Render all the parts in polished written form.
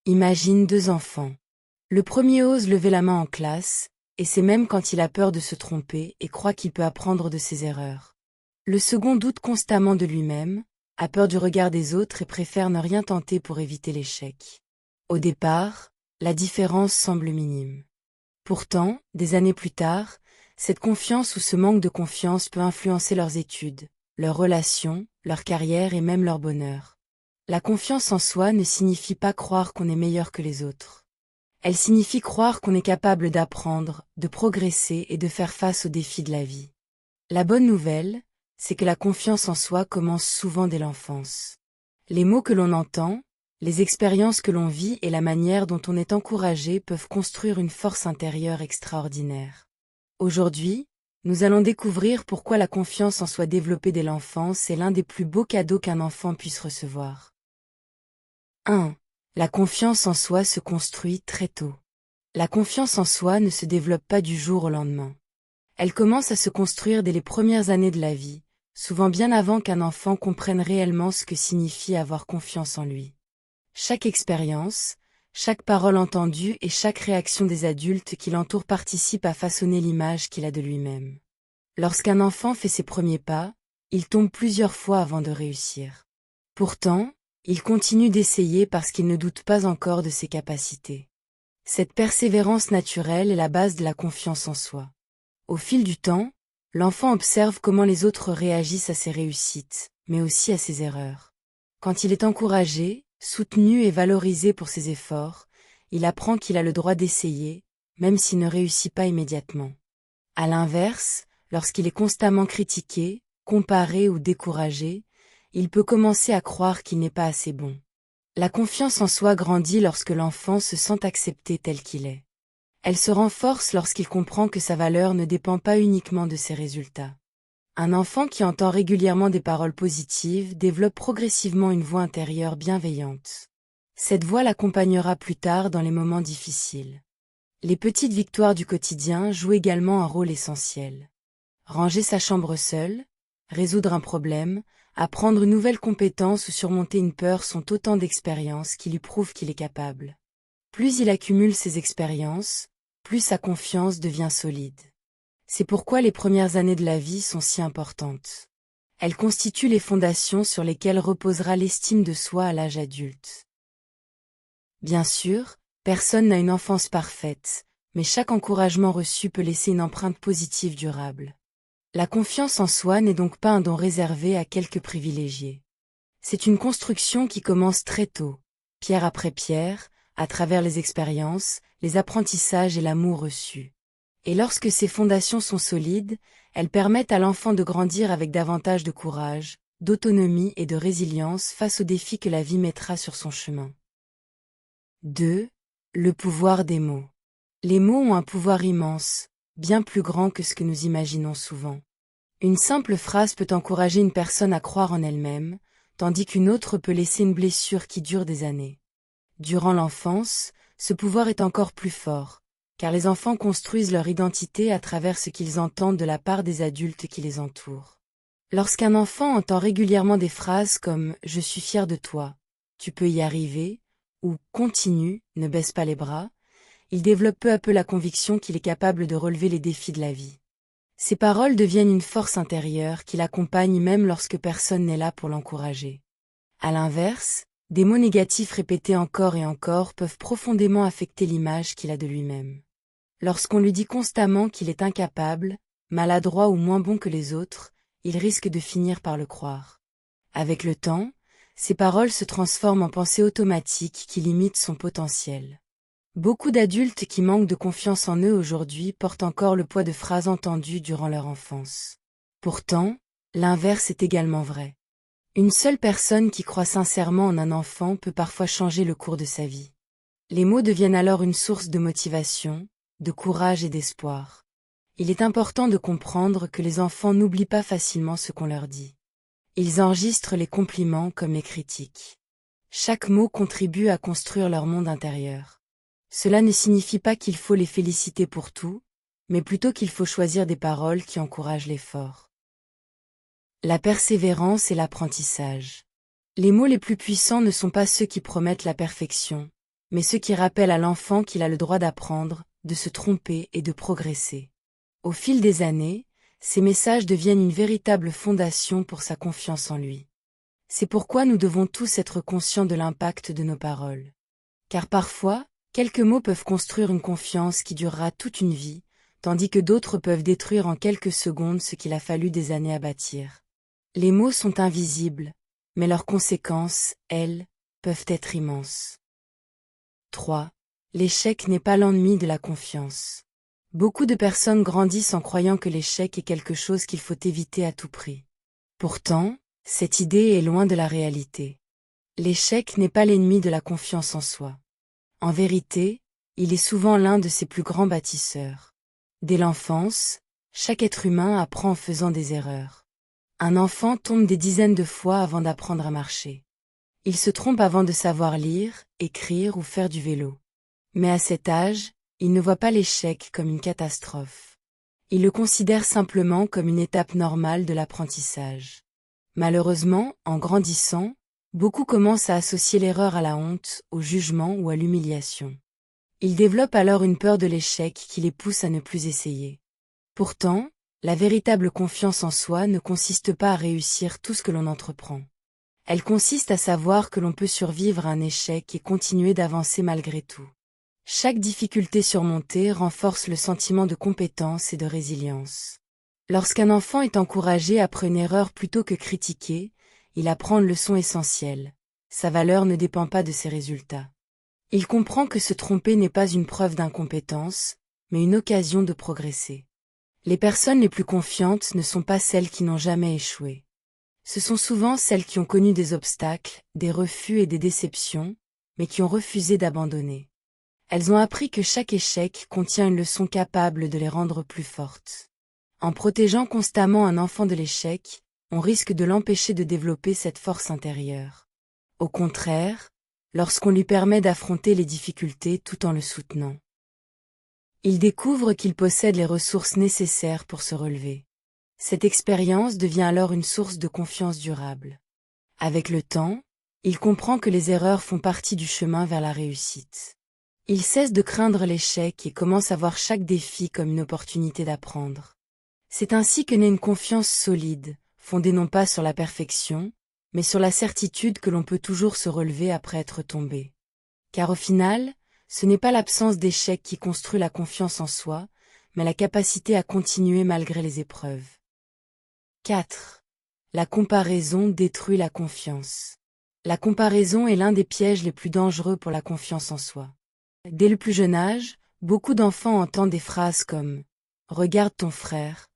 Imagine deux enfants. Le premier ose lever la main en classe, et c'est même quand il a peur de se tromper et croit qu'il peut apprendre de ses erreurs. Le second doute constamment de lui-même, a peur du regard des autres et préfère ne rien tenter pour éviter l'échec. Au départ, la différence semble minime. Pourtant, des années plus tard, cette confiance ou ce manque de confiance peut influencer leurs études, leurs relations, leur carrière et même leur bonheur. La confiance en soi ne signifie pas croire qu'on est meilleur que les autres. Elle signifie croire qu'on est capable d'apprendre, de progresser et de faire face aux défis de la vie. La bonne nouvelle, c'est que la confiance en soi commence souvent dès l'enfance. Les mots que l'on entend, les expériences que l'on vit et la manière dont on est encouragé peuvent construire une force intérieure extraordinaire. Aujourd'hui, nous allons découvrir pourquoi la confiance en soi développée dès l'enfance est l'un des plus beaux cadeaux qu'un enfant puisse recevoir. 1. La confiance en soi se construit très tôt. La confiance en soi ne se développe pas du jour au lendemain. Elle commence à se construire dès les premières années de la vie, souvent bien avant qu'un enfant comprenne réellement ce que signifie avoir confiance en lui. Chaque expérience, chaque parole entendue et chaque réaction des adultes qui l'entourent participent à façonner l'image qu'il a de lui-même. Lorsqu'un enfant fait ses premiers pas, il tombe plusieurs fois avant de réussir. Pourtant, il continue d'essayer parce qu'il ne doute pas encore de ses capacités. Cette persévérance naturelle est la base de la confiance en soi. Au fil du temps, l'enfant observe comment les autres réagissent à ses réussites, mais aussi à ses erreurs. Quand il est encouragé, soutenu et valorisé pour ses efforts, il apprend qu'il a le droit d'essayer, même s'il ne réussit pas immédiatement. À l'inverse, lorsqu'il est constamment critiqué, comparé ou découragé, il peut commencer à croire qu'il n'est pas assez bon. La confiance en soi grandit lorsque l'enfant se sent accepté tel qu'il est. Elle se renforce lorsqu'il comprend que sa valeur ne dépend pas uniquement de ses résultats. Un enfant qui entend régulièrement des paroles positives développe progressivement une voix intérieure bienveillante. Cette voix l'accompagnera plus tard dans les moments difficiles. Les petites victoires du quotidien jouent également un rôle essentiel. Ranger sa chambre seule, résoudre un problème, apprendre une nouvelle compétence ou surmonter une peur sont autant d'expériences qui lui prouvent qu'il est capable. Plus il accumule ces expériences, plus sa confiance devient solide. C'est pourquoi les premières années de la vie sont si importantes. Elles constituent les fondations sur lesquelles reposera l'estime de soi à l'âge adulte. Bien sûr, personne n'a une enfance parfaite, mais chaque encouragement reçu peut laisser une empreinte positive durable. La confiance en soi n'est donc pas un don réservé à quelques privilégiés. C'est une construction qui commence très tôt, pierre après pierre, à travers les expériences, les apprentissages et l'amour reçu. Et lorsque ces fondations sont solides, elles permettent à l'enfant de grandir avec davantage de courage, d'autonomie et de résilience face aux défis que la vie mettra sur son chemin. 2. Le pouvoir des mots. Les mots ont un pouvoir immense, bien plus grand que ce que nous imaginons souvent. Une simple phrase peut encourager une personne à croire en elle-même, tandis qu'une autre peut laisser une blessure qui dure des années. Durant l'enfance, ce pouvoir est encore plus fort, car les enfants construisent leur identité à travers ce qu'ils entendent de la part des adultes qui les entourent. Lorsqu'un enfant entend régulièrement des phrases comme « Je suis fier de toi »,« Tu peux y arriver » ou « Continue, ne baisse pas les bras », il développe peu à peu la conviction qu'il est capable de relever les défis de la vie. Ces paroles deviennent une force intérieure qui l'accompagne même lorsque personne n'est là pour l'encourager. À l'inverse, des mots négatifs répétés encore et encore peuvent profondément affecter l'image qu'il a de lui-même. Lorsqu'on lui dit constamment qu'il est incapable, maladroit ou moins bon que les autres, il risque de finir par le croire. Avec le temps, ces paroles se transforment en pensées automatiques qui limitent son potentiel. Beaucoup d'adultes qui manquent de confiance en eux aujourd'hui portent encore le poids de phrases entendues durant leur enfance. Pourtant, l'inverse est également vrai. Une seule personne qui croit sincèrement en un enfant peut parfois changer le cours de sa vie. Les mots deviennent alors une source de motivation, de courage et d'espoir. Il est important de comprendre que les enfants n'oublient pas facilement ce qu'on leur dit. Ils enregistrent les compliments comme les critiques. Chaque mot contribue à construire leur monde intérieur. Cela ne signifie pas qu'il faut les féliciter pour tout, mais plutôt qu'il faut choisir des paroles qui encouragent l'effort. La persévérance et l'apprentissage. Les mots les plus puissants ne sont pas ceux qui promettent la perfection, mais ceux qui rappellent à l'enfant qu'il a le droit d'apprendre, de se tromper et de progresser. Au fil des années, ces messages deviennent une véritable fondation pour sa confiance en lui. C'est pourquoi nous devons tous être conscients de l'impact de nos paroles. Car parfois, quelques mots peuvent construire une confiance qui durera toute une vie, tandis que d'autres peuvent détruire en quelques secondes ce qu'il a fallu des années à bâtir. Les mots sont invisibles, mais leurs conséquences, elles, peuvent être immenses. 3. L'échec n'est pas l'ennemi de la confiance. Beaucoup de personnes grandissent en croyant que l'échec est quelque chose qu'il faut éviter à tout prix. Pourtant, cette idée est loin de la réalité. L'échec n'est pas l'ennemi de la confiance en soi. En vérité, il est souvent l'un de ses plus grands bâtisseurs. Dès l'enfance, chaque être humain apprend en faisant des erreurs. Un enfant tombe des dizaines de fois avant d'apprendre à marcher. Il se trompe avant de savoir lire, écrire ou faire du vélo. Mais à cet âge, il ne voit pas l'échec comme une catastrophe. Il le considère simplement comme une étape normale de l'apprentissage. Malheureusement, en grandissant, beaucoup commencent à associer l'erreur à la honte, au jugement ou à l'humiliation. Ils développent alors une peur de l'échec qui les pousse à ne plus essayer. Pourtant, la véritable confiance en soi ne consiste pas à réussir tout ce que l'on entreprend. Elle consiste à savoir que l'on peut survivre à un échec et continuer d'avancer malgré tout. Chaque difficulté surmontée renforce le sentiment de compétence et de résilience. Lorsqu'un enfant est encouragé après une erreur plutôt que critiqué, il apprend une leçon essentielle. Sa valeur ne dépend pas de ses résultats. Il comprend que se tromper n'est pas une preuve d'incompétence, mais une occasion de progresser. Les personnes les plus confiantes ne sont pas celles qui n'ont jamais échoué. Ce sont souvent celles qui ont connu des obstacles, des refus et des déceptions, mais qui ont refusé d'abandonner. Elles ont appris que chaque échec contient une leçon capable de les rendre plus fortes. En protégeant constamment un enfant de l'échec, on risque de l'empêcher de développer cette force intérieure. Au contraire, lorsqu'on lui permet d'affronter les difficultés tout en le soutenant, il découvre qu'il possède les ressources nécessaires pour se relever. Cette expérience devient alors une source de confiance durable. Avec le temps, il comprend que les erreurs font partie du chemin vers la réussite. Il cesse de craindre l'échec et commence à voir chaque défi comme une opportunité d'apprendre. C'est ainsi que naît une confiance solide, fondée non pas sur la perfection, mais sur la certitude que l'on peut toujours se relever après être tombé. Car au final, ce n'est pas l'absence d'échec qui construit la confiance en soi, mais la capacité à continuer malgré les épreuves. 4. La comparaison détruit la confiance. La comparaison est l'un des pièges les plus dangereux pour la confiance en soi. Dès le plus jeune âge, beaucoup d'enfants entendent des phrases comme « Regarde ton frère,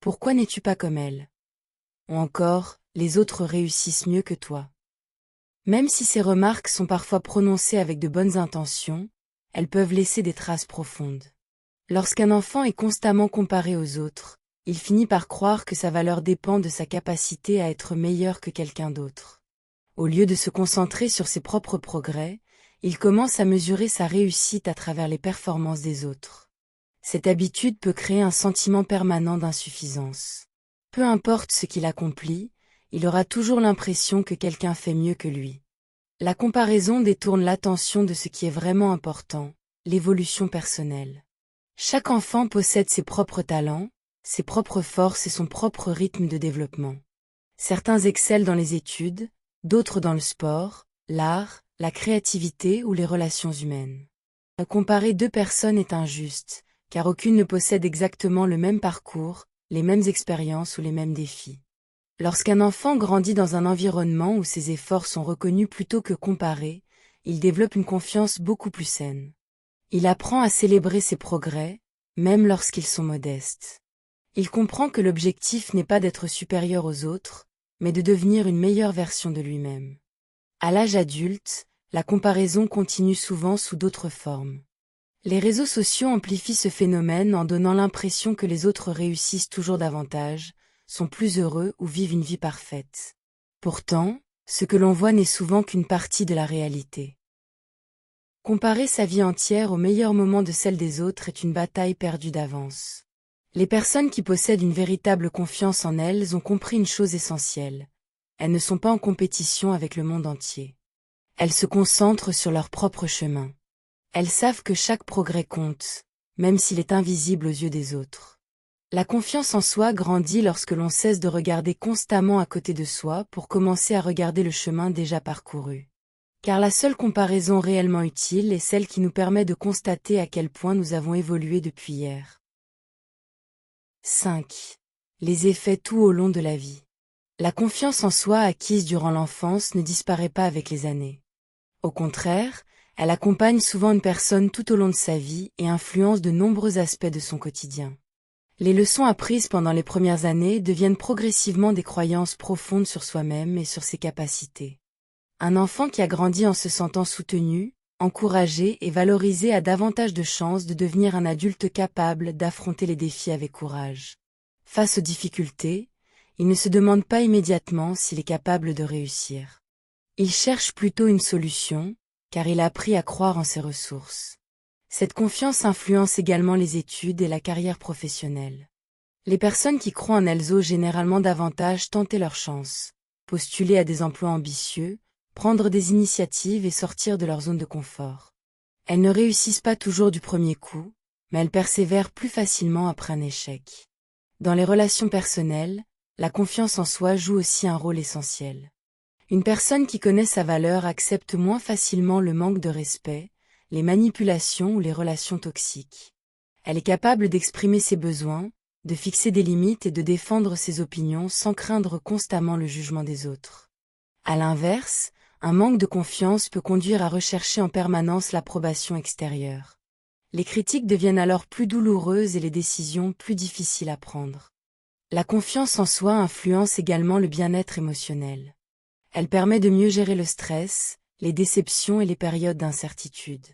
pourquoi n'es-tu pas comme elle ?» ou encore « Les autres réussissent mieux que toi ». Même si ces remarques sont parfois prononcées avec de bonnes intentions, elles peuvent laisser des traces profondes. Lorsqu'un enfant est constamment comparé aux autres, il finit par croire que sa valeur dépend de sa capacité à être meilleur que quelqu'un d'autre. Au lieu de se concentrer sur ses propres progrès, il commence à mesurer sa réussite à travers les performances des autres. Cette habitude peut créer un sentiment permanent d'insuffisance. Peu importe ce qu'il accomplit, il aura toujours l'impression que quelqu'un fait mieux que lui. La comparaison détourne l'attention de ce qui est vraiment important, l'évolution personnelle. Chaque enfant possède ses propres talents, ses propres forces et son propre rythme de développement. Certains excellent dans les études, d'autres dans le sport, l'art, la créativité ou les relations humaines. Comparer deux personnes est injuste, car aucune ne possède exactement le même parcours, les mêmes expériences ou les mêmes défis. Lorsqu'un enfant grandit dans un environnement où ses efforts sont reconnus plutôt que comparés, il développe une confiance beaucoup plus saine. Il apprend à célébrer ses progrès, même lorsqu'ils sont modestes. Il comprend que l'objectif n'est pas d'être supérieur aux autres, mais de devenir une meilleure version de lui-même. À l'âge adulte, la comparaison continue souvent sous d'autres formes. Les réseaux sociaux amplifient ce phénomène en donnant l'impression que les autres réussissent toujours davantage, sont plus heureux ou vivent une vie parfaite. Pourtant, ce que l'on voit n'est souvent qu'une partie de la réalité. Comparer sa vie entière au meilleur moment de celle des autres est une bataille perdue d'avance. Les personnes qui possèdent une véritable confiance en elles ont compris une chose essentielle. Elles ne sont pas en compétition avec le monde entier. Elles se concentrent sur leur propre chemin. Elles savent que chaque progrès compte, même s'il est invisible aux yeux des autres. La confiance en soi grandit lorsque l'on cesse de regarder constamment à côté de soi pour commencer à regarder le chemin déjà parcouru. Car la seule comparaison réellement utile est celle qui nous permet de constater à quel point nous avons évolué depuis hier. 5. Les effets tout au long de la vie. La confiance en soi acquise durant l'enfance ne disparaît pas avec les années. Au contraire, elle accompagne souvent une personne tout au long de sa vie et influence de nombreux aspects de son quotidien. Les leçons apprises pendant les premières années deviennent progressivement des croyances profondes sur soi-même et sur ses capacités. Un enfant qui a grandi en se sentant soutenu, encouragé et valorisé a davantage de chances de devenir un adulte capable d'affronter les défis avec courage. Face aux difficultés, il ne se demande pas immédiatement s'il est capable de réussir. Il cherche plutôt une solution, car il a appris à croire en ses ressources. Cette confiance influence également les études et la carrière professionnelle. Les personnes qui croient en elles osent généralement davantage tenter leur chance, postuler à des emplois ambitieux, prendre des initiatives et sortir de leur zone de confort. Elles ne réussissent pas toujours du premier coup, mais elles persévèrent plus facilement après un échec. Dans les relations personnelles, la confiance en soi joue aussi un rôle essentiel. Une personne qui connaît sa valeur accepte moins facilement le manque de respect, les manipulations ou les relations toxiques. Elle est capable d'exprimer ses besoins, de fixer des limites et de défendre ses opinions sans craindre constamment le jugement des autres. À l'inverse, un manque de confiance peut conduire à rechercher en permanence l'approbation extérieure. Les critiques deviennent alors plus douloureuses et les décisions plus difficiles à prendre. La confiance en soi influence également le bien-être émotionnel. Elle permet de mieux gérer le stress, les déceptions et les périodes d'incertitude.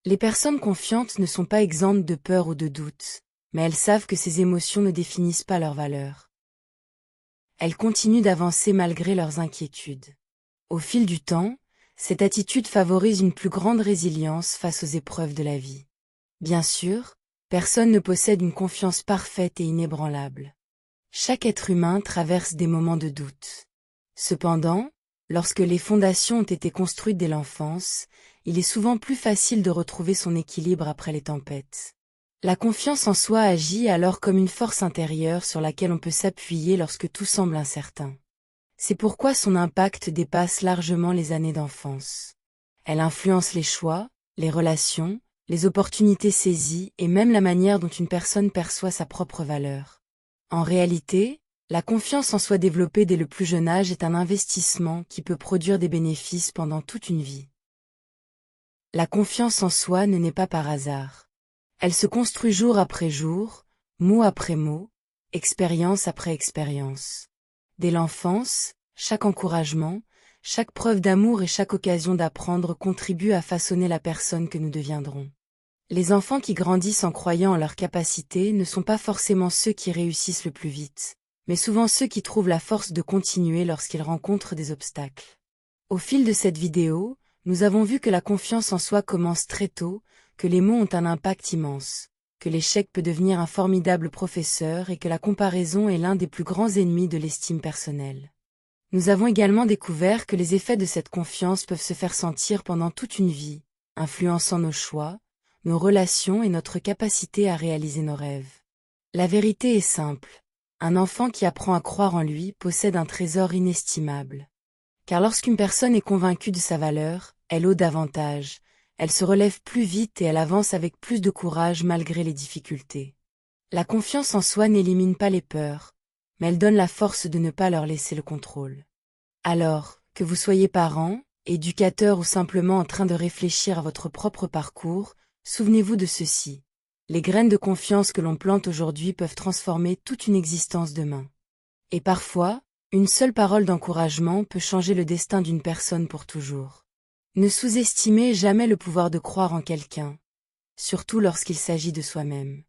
Les personnes confiantes ne sont pas exemptes de peur ou de doute, mais elles savent que ces émotions ne définissent pas leur valeur. Elles continuent d'avancer malgré leurs inquiétudes. Au fil du temps, cette attitude favorise une plus grande résilience face aux épreuves de la vie. Bien sûr, personne ne possède une confiance parfaite et inébranlable. Chaque être humain traverse des moments de doute. Cependant, lorsque les fondations ont été construites dès l'enfance, il est souvent plus facile de retrouver son équilibre après les tempêtes. La confiance en soi agit alors comme une force intérieure sur laquelle on peut s'appuyer lorsque tout semble incertain. C'est pourquoi son impact dépasse largement les années d'enfance. Elle influence les choix, les relations, les opportunités saisies et même la manière dont une personne perçoit sa propre valeur. En réalité, la confiance en soi développée dès le plus jeune âge est un investissement qui peut produire des bénéfices pendant toute une vie. La confiance en soi ne naît pas par hasard. Elle se construit jour après jour, mot après mot, expérience après expérience. Dès l'enfance, chaque encouragement, chaque preuve d'amour et chaque occasion d'apprendre contribuent à façonner la personne que nous deviendrons. Les enfants qui grandissent en croyant en leurs capacités ne sont pas forcément ceux qui réussissent le plus vite, mais souvent ceux qui trouvent la force de continuer lorsqu'ils rencontrent des obstacles. Au fil de cette vidéo, nous avons vu que la confiance en soi commence très tôt, que les mots ont un impact immense, que l'échec peut devenir un formidable professeur et que la comparaison est l'un des plus grands ennemis de l'estime personnelle. Nous avons également découvert que les effets de cette confiance peuvent se faire sentir pendant toute une vie, influençant nos choix, nos relations et notre capacité à réaliser nos rêves. La vérité est simple. Un enfant qui apprend à croire en lui possède un trésor inestimable. Car lorsqu'une personne est convaincue de sa valeur, elle ose davantage, elle se relève plus vite et elle avance avec plus de courage malgré les difficultés. La confiance en soi n'élimine pas les peurs, mais elle donne la force de ne pas leur laisser le contrôle. Alors, que vous soyez parent, éducateur ou simplement en train de réfléchir à votre propre parcours, souvenez-vous de ceci. Les graines de confiance que l'on plante aujourd'hui peuvent transformer toute une existence demain. Et parfois, une seule parole d'encouragement peut changer le destin d'une personne pour toujours. Ne sous-estimez jamais le pouvoir de croire en quelqu'un, surtout lorsqu'il s'agit de soi-même.